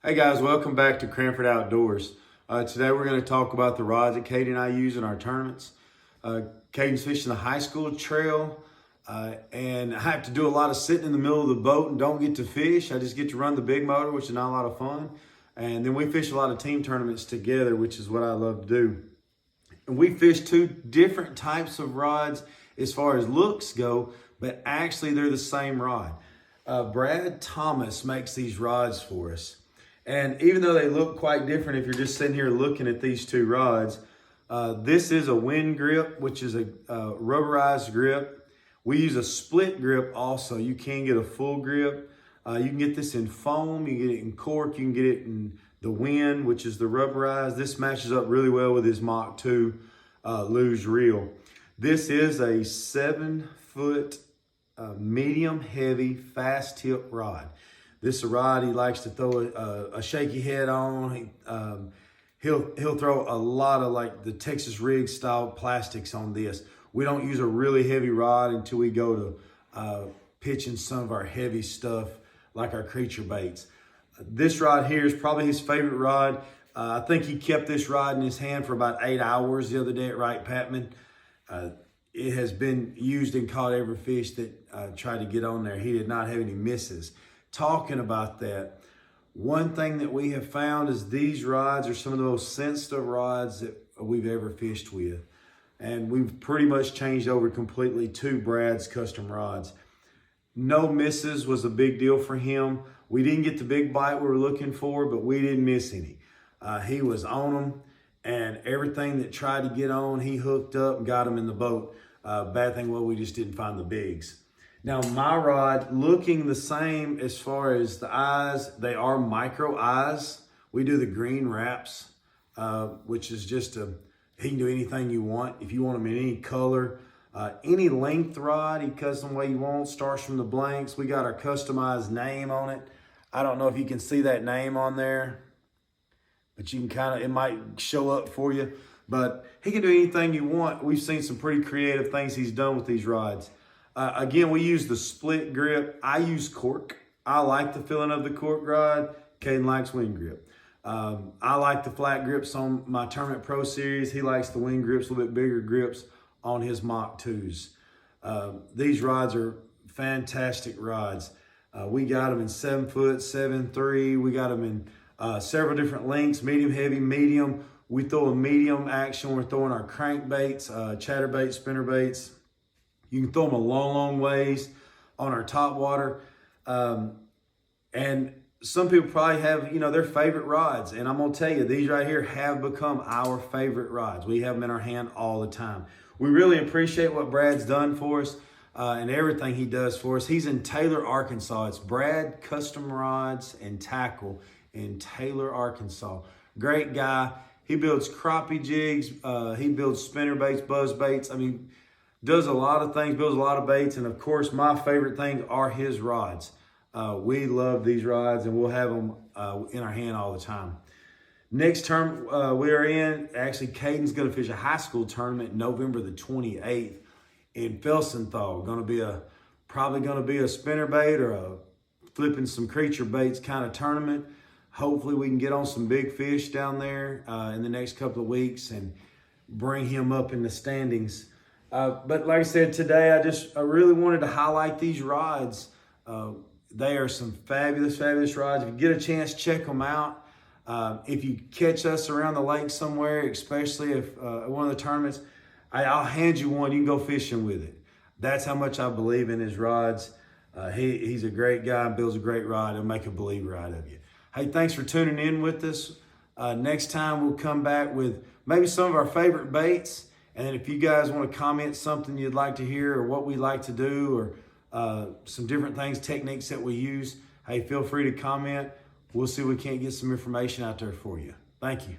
Hey guys, welcome back to Cranford Outdoors. Today we're going to talk about the rods that Katie and I use in our tournaments. Katie's fishing the high school trail, and I have to do a lot of sitting in the middle of the boat and don't get to fish. I just get to run the big motor, which is not a lot of fun. And then we fish a lot of team tournaments together, which is what I love to do. And we fish two different types of rods as far as looks go, but actually they're the same rod. Brad Thomas makes these rods for us. And even though they look quite different, if you're just sitting here looking at these two rods, this is a wind grip, which is a rubberized grip. We use a split grip also. You can get a full grip. You can get this in foam, you can get it in cork, you can get it in the wind, which is the rubberized. This matches up really well with his Mach 2 luge reel. This is a 7-foot medium heavy fast tip rod. This is a rod he likes to throw a shaky head on. He'll throw a lot of like the Texas rig style plastics on this. We don't use a really heavy rod until we go to pitching some of our heavy stuff like our creature baits. This rod here is probably his favorite rod. I think he kept this rod in his hand for about 8 hours the other day at Wright Patman. It has been used and caught every fish that tried to get on there. He did not have any misses. Talking about that, one thing that we have found is these rods are some of the most sensitive rods that we've ever fished with. And we've pretty much changed over completely to Brad's custom rods. No misses was a big deal for him. We didn't get the big bite we were looking for, but we didn't miss any. He was on them, and everything that tried to get on, he hooked up and got them in the boat. Bad thing was we just didn't find the bigs. Now my rod, looking the same as far as the eyes, they are micro eyes. We do the green wraps, which is just he can do anything you want. If you want them in any color, any length rod, he cuts them the way you want, starts from the blanks. We got our customized name on it. I don't know if you can see that name on there, but you can it might show up for you. But he can do anything you want. We've seen some pretty creative things he's done with these rods. Again, we use the split grip. I use cork. I like the feeling of the cork rod. Caden likes wind grip. I like the flat grips on my Tournament Pro Series. He likes the wind grips, a little bit bigger grips on his Mach 2s. These rods are fantastic rods. We got them in 7-foot, 7.3. We got them in several different lengths, medium, heavy, medium. We throw a medium action. We're throwing our crankbaits, chatterbaits, spinnerbaits. You can throw them a long, long ways on our top water. And some people probably have, their favorite rods. And I'm going to tell you, these right here have become our favorite rods. We have them in our hand all the time. We really appreciate what Brad's done for us and everything he does for us. He's in Taylor, Arkansas. It's Brad Custom Rods and Tackle in Taylor, Arkansas. Great guy. He builds crappie jigs. He builds spinner baits, buzz baits. Does a lot of things, builds a lot of baits, and of course, my favorite things are his rods. We love these rods, and we'll have them in our hand all the time. Next term we are in, actually, Caden's going to fish a high school tournament November the 28th in Felsenthal. Probably going to be a spinnerbait or a flipping some creature baits kind of tournament. Hopefully, we can get on some big fish down there in the next couple of weeks and bring him up in the standings. But like I said, today I really wanted to highlight these rods. They are some fabulous, fabulous rods. If you get a chance, check them out. If you catch us around the lake somewhere, especially if one of the tournaments, I'll hand you one. You can go fishing with it. That's how much I believe in his rods. He's a great guy, builds a great rod. He'll make a believer out of you. Hey, thanks for tuning in with us. Next time we'll come back with maybe some of our favorite baits. And then if you guys want to comment something you'd like to hear or what we like to do or some different things, techniques that we use, hey, feel free to comment. We'll see if we can't get some information out there for you. Thank you.